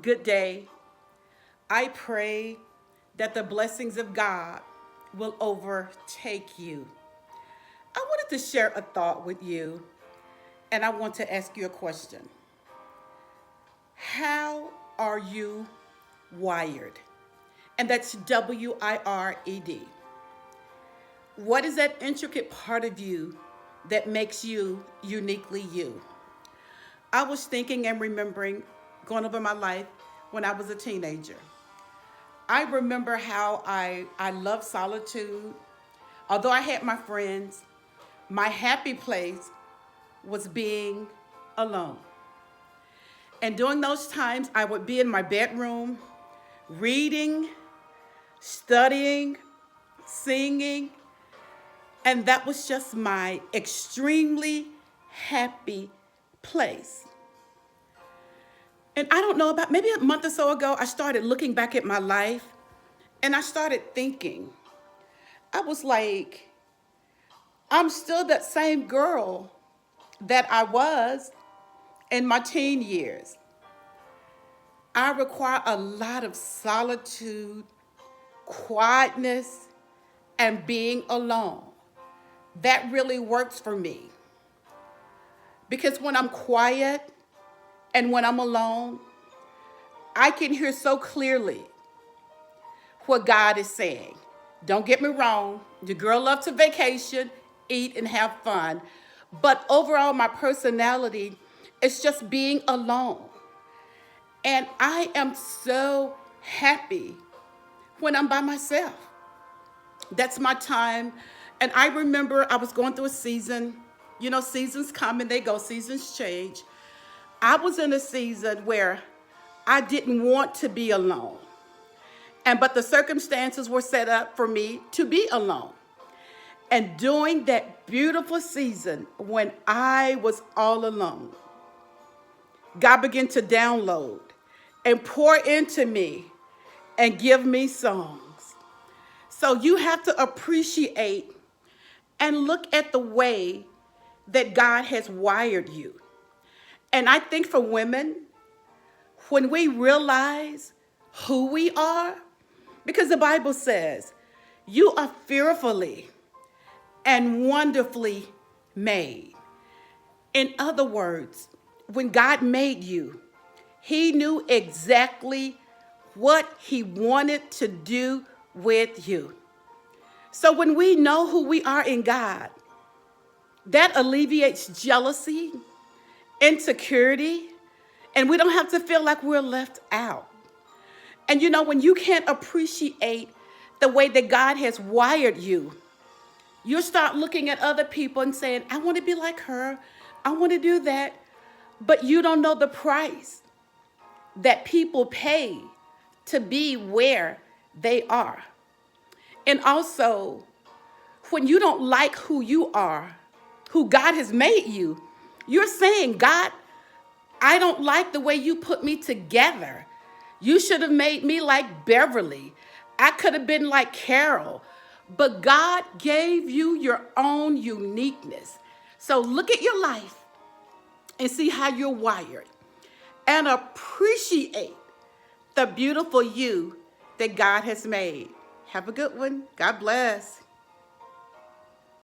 good day. I pray that the blessings of God will overtake you. I wanted to share a thought with you, and I want to ask you a question. How are you wired? And that's WIRED. What is that intricate part of you that makes you uniquely you? I was thinking and remembering going over my life when I was a teenager. I remember how I loved solitude. Although I had my friends, my happy place was being alone. And during those times, I would be in my bedroom, reading, studying, singing, and that was just my extremely happy place. And I don't know, about maybe a month or so ago, I started looking back at my life and I started thinking, I was like, I'm still that same girl that I was in my teen years. I require a lot of solitude, quietness, and being alone. That really works for me. Because when I'm quiet and when I'm alone, I can hear so clearly what God is saying. Don't get me wrong, the girl loves to vacation, eat, and have fun. But overall, my personality is just being alone. And I am so happy when I'm by myself. That's my time. And I remember I was going through a season. You know, seasons come and they go, seasons change. I was in a season where I didn't want to be alone. But the circumstances were set up for me to be alone. And during that beautiful season when I was all alone, God began to download and pour into me and give me songs. So you have to appreciate and look at the way that God has wired you. And I think for women, when we realize who we are, because the Bible says, you are fearfully and wonderfully made. In other words, when God made you, He knew exactly what He wanted to do with you. So when we know who we are in God, that alleviates jealousy, insecurity, and we don't have to feel like we're left out. And you know, when you can't appreciate the way that God has wired you, you'll start looking at other people and saying, I want to be like her. I want to do that. But you don't know the price that people pay to be where they are. And also, when you don't like who you are, who God has made you, you're saying, God, I don't like the way you put me together. You should have made me like Beverly. I could have been like Carol. But God gave you your own uniqueness. So look at your life and see how you're wired and appreciate the beautiful you that God has made. Have a good one. God bless.